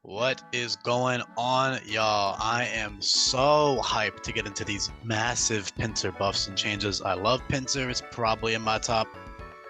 What is going on, y'all? I am so hyped to get into these massive Pinsir buffs and changes. I love Pinsir. It's probably in my top,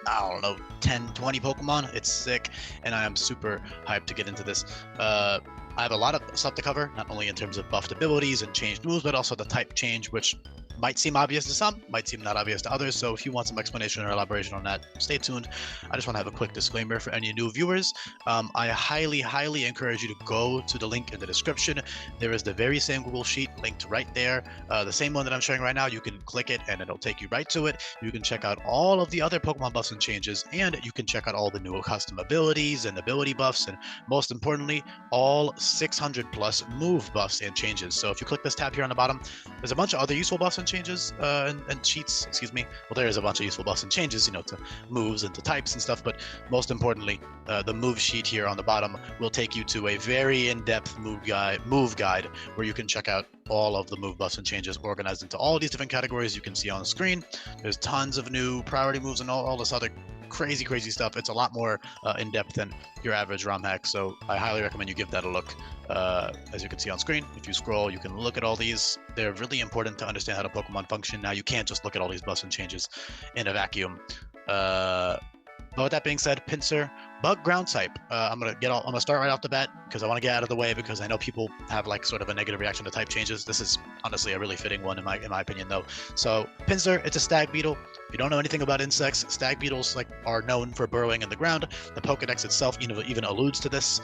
I don't know, 10, 20 Pokemon. It's sick, and I am super hyped to get into this. I have a lot of stuff to cover, not only in terms of buffed abilities and changed moves, but also the type change, which might seem obvious to some, might seem not obvious to others. So if you want some explanation or elaboration on that, stay tuned. I just want to have a quick disclaimer for any new viewers. I highly encourage you to go to the link in the description. There is the very same Google Sheet linked right there. The same one that I'm showing right now. You can click it and it'll take you right to it. You can check out all of the other Pokemon buffs and changes, and you can check out all the new custom abilities and ability buffs, and most importantly, all 600 plus move buffs and changes. So if you click this tab here on the bottom, there's a bunch of other useful buffs and changes and cheats, excuse me. Well, there is a bunch of useful buffs and changes, to moves and to types and stuff, but most importantly, the move sheet here on the bottom will take you to a very in-depth move guide where you can check out all of the move buffs and changes organized into all these different categories you can see on the screen. There's tons of new priority moves and all this other crazy stuff. It's a lot more in-depth than your average ROM hack, so I highly recommend you give that a look. As you can see on screen, if you scroll, you can look at all these. They're really important to understand how the Pokemon function. Now, you can't just look at all these buffs and changes in a vacuum. But with that being said, Pinsir, bug ground type. I'm gonna start right off the bat because I want to get out of the way, because I know people have like sort of a negative reaction to type changes. This is honestly a really fitting one in my opinion, though. So Pinsir, it's a stag beetle. If you don't know anything about insects, stag beetles are known for burrowing in the ground. The Pokedex itself even alludes to this.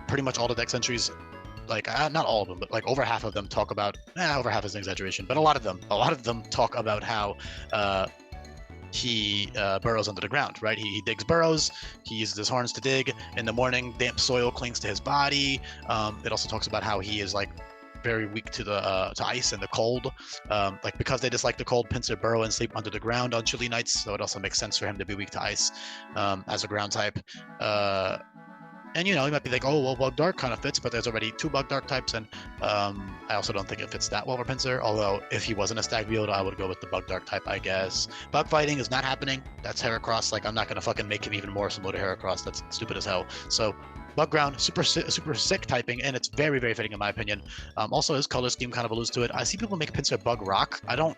Pretty much all the dex entries, not all of them, but over half of them talk about, over half is an exaggeration, but a lot of them talk about how he burrows under the ground, right? He digs burrows. He uses his horns to dig. In the morning, damp soil clings to his body. It also talks about how he is very weak to ice and the cold. Because they dislike the cold, Pinsir burrow and sleep under the ground on chilly nights. So it also makes sense for him to be weak to ice as a ground type. And you might be like, oh, well, Bug Dark kind of fits, but there's already two Bug Dark types, and I also don't think it fits that well for Pinsir. Although, if he wasn't a Stag Beetle, I would go with the Bug Dark type, I guess. Bug fighting is not happening. That's Heracross. I'm not gonna fucking make him even more similar to Heracross. That's stupid as hell. So, Bug Ground, super sick typing, and it's very fitting in my opinion. Also, his color scheme kind of alludes to it. I see people make Pinsir Bug Rock. I don't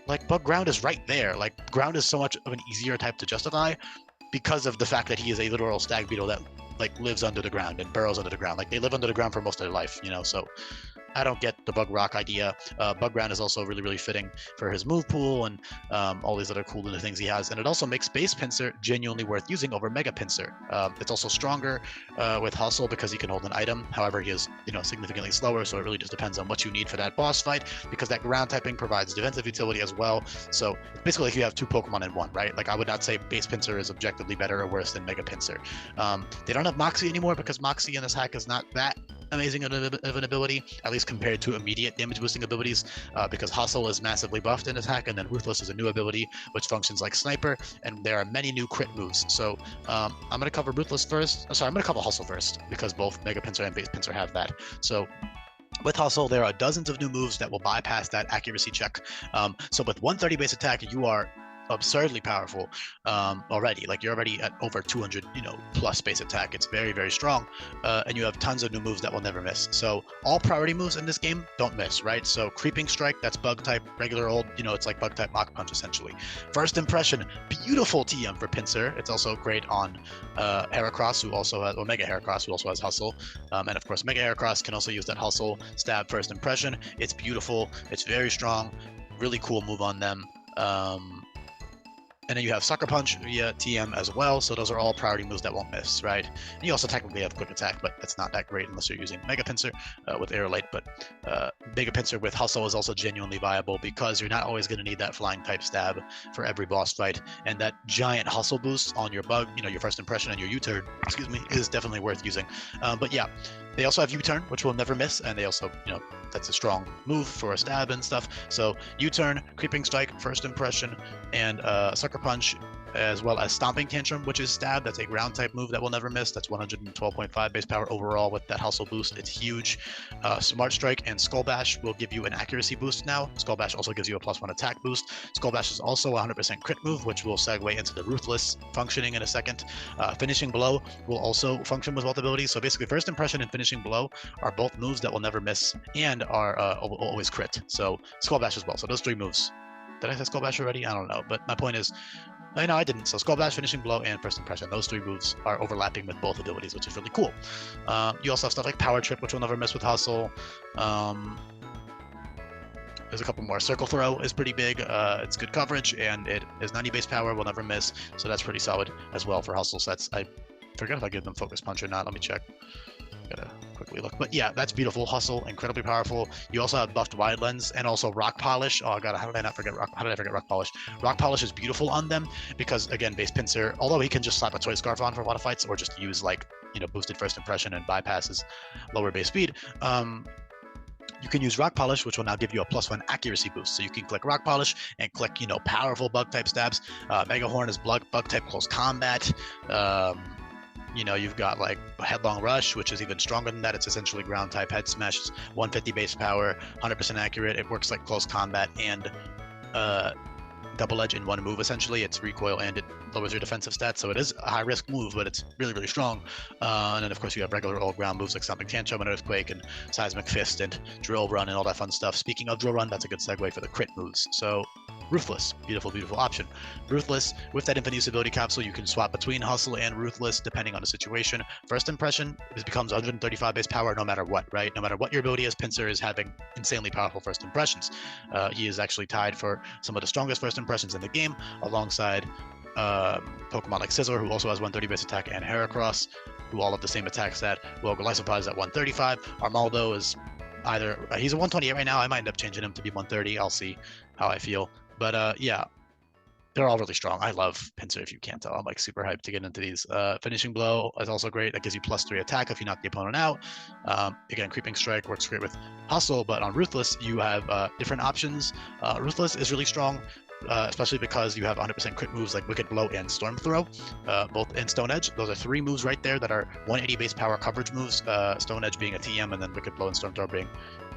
Bug Ground is right there. Ground is so much of an easier type to justify, because of the fact that he is a literal stag beetle that lives under the ground and burrows under the ground. They live under the ground for most of their life, so I don't get the bug rock idea. Bug ground is also really fitting for his move pool and all these other cool little things he has, and it also makes base Pinsir genuinely worth using over Mega Pinsir. It's also stronger with Hustle because he can hold an item. However, he is significantly slower, so it really just depends on what you need for that boss fight, because that ground typing provides defensive utility as well. So it's basically you have two Pokemon in one, right? I would not say base Pinsir is objectively better or worse than Mega Pinsir. They don't have Moxie anymore because Moxie in this hack is not that amazing of an ability, at least compared to immediate damage boosting abilities, because Hustle is massively buffed in this hack, and then Ruthless is a new ability which functions like Sniper, and there are many new crit moves. So I'm going to cover Ruthless first. I'm going to cover Hustle first, because both Mega Pinsir and Base Pinsir have that. So with Hustle, there are dozens of new moves that will bypass that accuracy check. So with 130 base attack, you are absurdly powerful already. You're already at over 200 plus base attack. It's very strong, and you have tons of new moves that will never miss. So all priority moves in this game don't miss, right? So Creeping Strike, that's bug type, regular old, it's like bug type Mach Punch essentially. First Impression, beautiful TM for Pinsir. It's also great on Heracross, who also has, or Mega Heracross, who also has Hustle, and of course Mega Heracross can also use that Hustle stab First Impression. It's beautiful, it's very strong, really cool move on them. And then you have Sucker Punch via TM as well, so those are all priority moves that won't miss, right? And you also technically have Quick Attack, but that's not that great unless you're using Mega Pinsir with Aerolite. But Mega Pinsir with Hustle is also genuinely viable, because you're not always going to need that Flying type stab for every boss fight, and that giant Hustle boost on your bug, your First Impression and your U-turn, excuse me, is definitely worth using. But yeah, they also have U-turn, which will never miss, and they also, that's a strong move for a stab and stuff. So U-turn, Creeping Strike, First Impression, and Sucker Punch as well as Stomping Tantrum, which is stab. That's a ground type move that will never miss. That's 112.5 base power overall with that hustle boost. It's huge. Smart Strike and Skull Bash will give you an accuracy boost now. Skull Bash also gives you a +1 attack boost. Skull Bash is also a 100% crit move, which will segue into the Ruthless functioning in a second. Finishing Blow will also function with both abilities. So basically, First Impression and Finishing Blow are both moves that will never miss and are always crit. So Skull Bash as well. So those 3 moves. Did I say Skull Bash already? I don't know. But my point is, no, I didn't. So Skull Bash, Finishing Blow, and First Impression. Those 3 moves are overlapping with both abilities, which is really cool. You also have stuff like Power Trip, which will never miss with Hustle. There's a couple more. Circle Throw is pretty big. It's good coverage, and it is 90 base power, will never miss. So that's pretty solid as well for Hustle sets. I forget if I give them Focus Punch or not. Let me check. Gotta quickly look. But yeah, that's beautiful. Hustle, incredibly powerful. You also have buffed Wide Lens and also Rock Polish. Oh god, how did I forget Rock Polish? Rock Polish is beautiful on them because, again, base Pinsir, although he can just slap a Toy Scarf on for a lot of fights or just use, like, boosted First Impression and bypasses lower base speed, you can use Rock Polish, which will now give you a +1 accuracy boost. So you can click Rock Polish and click, powerful bug type stabs. Mega Horn is bug type close combat. You've got like Headlong Rush, which is even stronger than that. It's essentially ground type head smash, 150 base power, 100% accurate. It works like close combat and double edge in one move. Essentially, it's recoil and it lowers your defensive stats. So it is a high risk move, but it's really, really strong. And then of course you have regular old ground moves like Stomping Tantrum and Earthquake and Seismic Fist and Drill Run and all that fun stuff. Speaking of Drill Run, that's a good segue for the crit moves. So Ruthless, beautiful, beautiful option. Ruthless, with that infinite use ability capsule, you can swap between Hustle and Ruthless depending on the situation. First Impression, this becomes 135 base power no matter what, right? No matter what your ability is, Pinsir is having insanely powerful First Impressions. He is actually tied for some of the strongest First Impressions in the game, alongside Pokemon like Scizor, who also has 130 base attack, and Heracross, who all have the same attack stat. Golisopod is at 135. Armaldo is either he's a 128 right now. I might end up changing him to be 130. I'll see how I feel. But yeah, they're all really strong. I love Pinsir, if you can't tell. I'm like super hyped to get into these. Finishing Blow is also great. That gives you +3 attack if you knock the opponent out. Again, Creeping Strike works great with Hustle, but on Ruthless, you have different options. Ruthless is really strong, especially because you have 100% crit moves like Wicked Blow and Storm Throw, both in Stone Edge. Those are 3 moves right there that are 180 base power coverage moves, Stone Edge being a TM, and then Wicked Blow and Storm Throw being,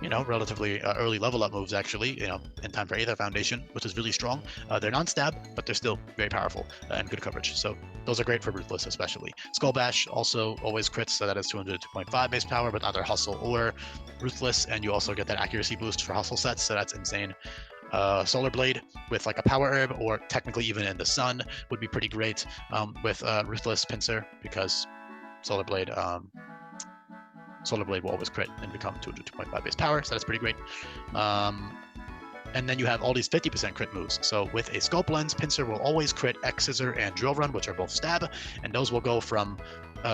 relatively early level up moves, actually, in time for Aether Foundation, which is really strong. They're non-stab, but they're still very powerful and good coverage. So those are great for Ruthless, especially. Skull Bash also always crits, so that is 202.5 base power with either Hustle or Ruthless, and you also get that accuracy boost for Hustle sets, so that's insane. Solar Blade with like a Power Herb, or technically even in the Sun, would be pretty great with Ruthless Pinsir, because Solar Blade will always crit and become 202.5 base power, so that's pretty great. And then you have all these 50% crit moves. So with a Sculpt Lens, Pinsir will always crit X Scissor and Drill Run, which are both stab, and those will go from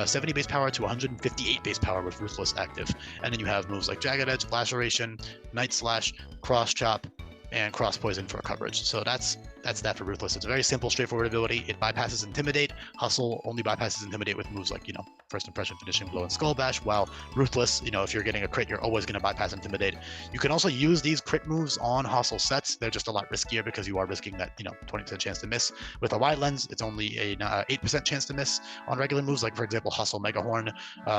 70 base power to 158 base power with Ruthless active. And then you have moves like Jagged Edge, Laceration, Night Slash, Cross Chop, and Cross Poison for coverage. So that's that for Ruthless. It's a very simple, straightforward ability. It bypasses Intimidate. Hustle only bypasses Intimidate with moves like, First Impression, Finishing Blow, and Skull Bash, while Ruthless, if you're getting a crit, you're always going to bypass Intimidate. You can also use these crit moves on Hustle sets. They're just a lot riskier because you are risking that, 20% chance to miss. With a Wide Lens, it's only a 8% chance to miss on regular moves, like, for example, Hustle Mega Horn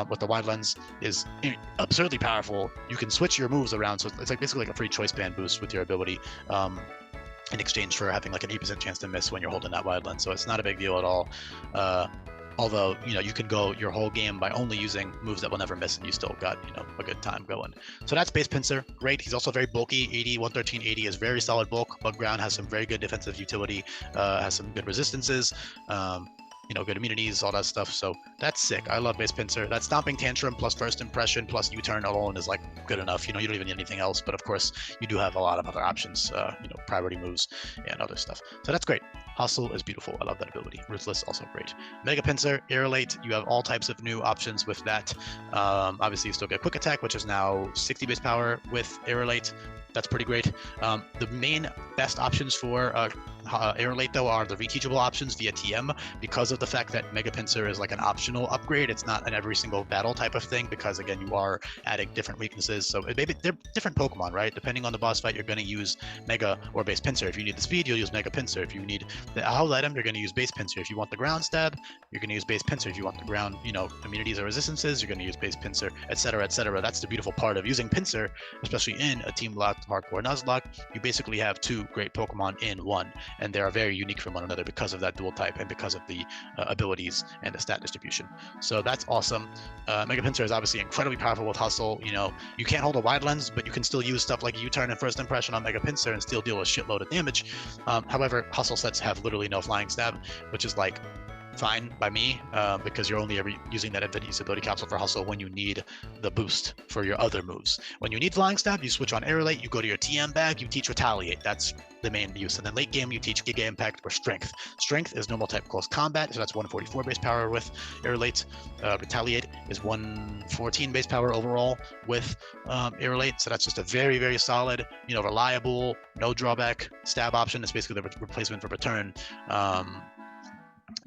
with the Wide Lens is absurdly powerful. You can switch your moves around, so it's like basically like a free choice band boost with your ability. In exchange for having like an 8% chance to miss when you're holding that Wide Lens. So it's not a big deal at all. Although, you can go your whole game by only using moves that will never miss, and you still got, a good time going. So that's base Pinsir. Great. He's also very bulky. 80, 113, 80 is very solid bulk. Bug Ground has some very good defensive utility, has some good resistances. Good immunities, all that stuff. So that's sick. I love base Pinsir. That Stomping Tantrum plus First Impression plus U-Turn alone is like good enough. You don't even need anything else. But of course, you do have a lot of other options, priority moves and other stuff. So that's great. Hustle is beautiful. I love that ability. Ruthless, also great. Mega Pinsir, Aerolate, you have all types of new options with that. Obviously, you still get Quick Attack, which is now 60 base power with Aerolate. That's pretty great. The main best options for Aerolate, though, are the reteachable options via TM because of the fact that Mega Pinsir is like an optional upgrade. It's not an every single battle type of thing because, again, you are adding different weaknesses. So maybe they're different Pokemon, right? Depending on the boss fight, you're going to use Mega or Base Pinsir. If you need the speed, you'll use Mega Pinsir. If you need the Howl item, you're going to use Base Pinsir. If you want the ground stab, you're going to use Base Pinsir. If you want the ground, immunities or resistances, you're going to use Base Pinsir, etc., etc. That's the beautiful part of using Pinsir, especially in a Team Locked Hardcore Nuzlocke. You basically have two great Pokemon in one, and they are very unique from one another because of that dual type and because of the abilities and the stat distribution. So that's awesome. Mega Pinsir is obviously incredibly powerful with Hustle. You can't hold a wide lens, but you can still use stuff like U-turn and First Impression on Mega Pinsir and still deal a shitload of damage. However, Hustle sets have literally no Flying Stab, which is like fine by me because you're only ever using that Invincibility Capsule for Hustle when you need the boost for your other moves. When you need Flying Stab, you switch on Aerolate, you go to your TM bag, you teach Retaliate. That's the main use. And then late game, you teach Giga Impact or Strength. Strength is normal type close combat, so that's 144 base power with Aerolate. Retaliate is 114 base power overall with Aerolate, so that's just a very, very solid, reliable, no drawback stab option. It's basically the replacement for Return.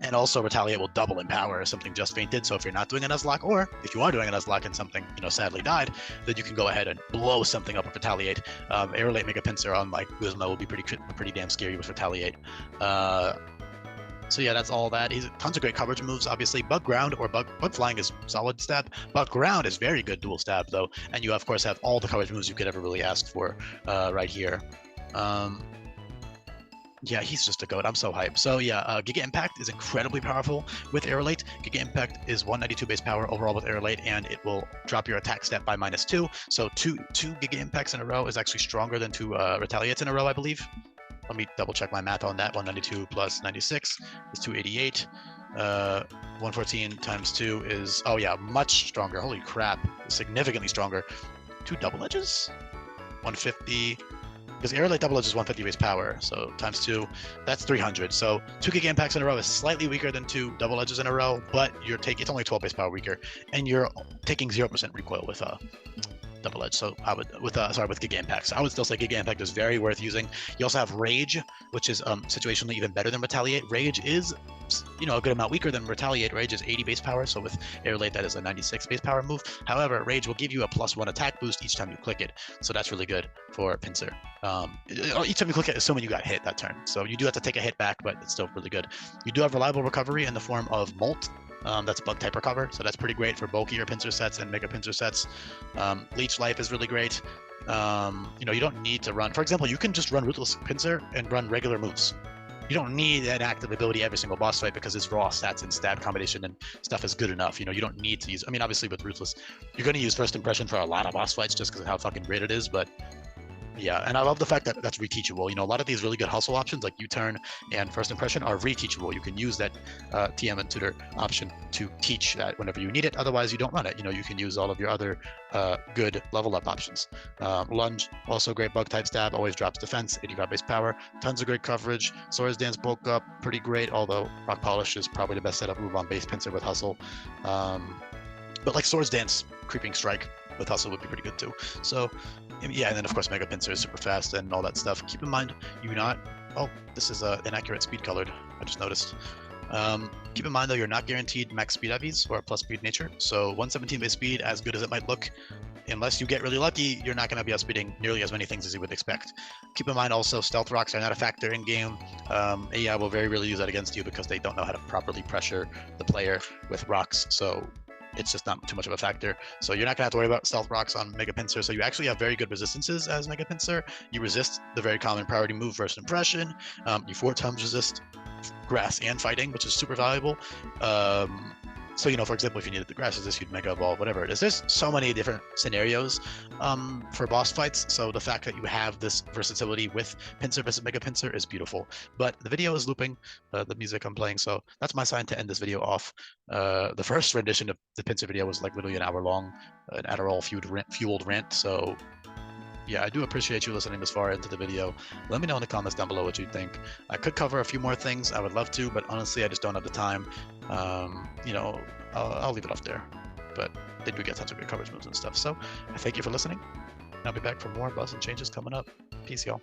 And also Retaliate will double in power if something just fainted. So if you're not doing a Nuzlocke, or if you are doing a Nuzlocke and something, sadly died, then you can go ahead and blow something up with Retaliate. Aerolate Mega Pinsir on like Guzma will be pretty damn scary with Retaliate. So yeah, that's all that. He's tons of great coverage moves, obviously. Bug Ground or Bug Flying is solid stab. Bug Ground is very good dual stab though. And you of course have all the coverage moves you could ever really ask for right here. Yeah, he's just a goat. I'm so hyped. So yeah, Giga Impact is incredibly powerful with Aerolate. Giga Impact is 192 base power overall with Aerolate, and it will drop your attack stat by -2. So two Giga Impacts in a row is actually stronger than 2 Retaliates in a row, I believe. Let me double check my math on that. 192 plus 96 is 288. 114 times 2 is, oh yeah, much stronger. Holy crap, significantly stronger. 2 double edges? 150. Because Aerolate double edge is 150 base power, so times 2, that's 300. So 2 Giga Impacts in a row is slightly weaker than 2 double edges in a row, but it's only 12 base power weaker, and you're taking 0% recoil with double edge. So I would with Giga Impacts. I would still say Giga Impact is very worth using. You also have Rage, which is situationally even better than Retaliate. Rage is a good amount weaker than Retaliate. Rage is 80 base power, so with Aerolate that is a 96 base power move. However, Rage will give you a +1 attack boost each time you click it, so that's really good for Pinsir. Each time you click it, assuming you got hit that turn, so you do have to take a hit back, but it's still really good. You do have reliable recovery in the form of Molt. That's bug type recover, so that's pretty great for bulkier Pinsir sets and Mega Pinsir sets. Leech Life is really great. You don't need to run, for example, you can just run Ruthless Pinsir and run regular moves. You don't need an active ability every single boss fight because its raw stats and stab combination and stuff is good enough. You don't need to use, obviously with Ruthless, you're going to use First Impression for a lot of boss fights just because of how fucking great it is, but yeah, and I love the fact that that's reteachable. A lot of these really good hustle options like U-turn and First Impression are reteachable. You can use that TM and Tutor option to teach that whenever you need it. Otherwise, you don't run it. You can use all of your other good level up options. Lunge, also great bug type stab, always drops defense, 85 base power, tons of great coverage. Swords Dance bulk up, pretty great, although Rock Polish is probably the best setup move on base Pinsir with hustle. But like Swords Dance, Creeping Strike with hustle would be pretty good too. So yeah, and then of course Mega Pinsir is super fast and all that stuff. Keep in mind, this is inaccurate speed colored, I just noticed. Keep in mind though, you're not guaranteed max speed IVs or plus speed nature, so 117 base speed, as good as it might look, unless you get really lucky, you're not going to be outspeeding nearly as many things as you would expect. Keep in mind also, stealth rocks are not a factor in game. AI will very rarely use that against you because they don't know how to properly pressure the player with rocks, so it's just not too much of a factor. So you're not gonna have to worry about stealth rocks on Mega Pinsir. So you actually have very good resistances as Mega Pinsir. You resist the very common priority move First Impression. You 4 times resist grass and fighting, which is super valuable. So, for example, if you needed the grass resist, you'd Mega Evolve, whatever it is. There's so many different scenarios for boss fights. So the fact that you have this versatility with Pinsir versus Mega Pinsir is beautiful. But the video is looping, the music I'm playing. So that's my sign to end this video off. The first rendition of the Pinsir video was like literally an hour long, an Adderall fueled rant. So yeah, I do appreciate you listening this far into the video. Let me know in the comments down below what you think. I could cover a few more things. I would love to, but honestly, I just don't have the time. I'll leave it off there. But they do get tons of great coverage moves and stuff. So I thank you for listening. I'll be back for more buzz and changes coming up. Peace, y'all.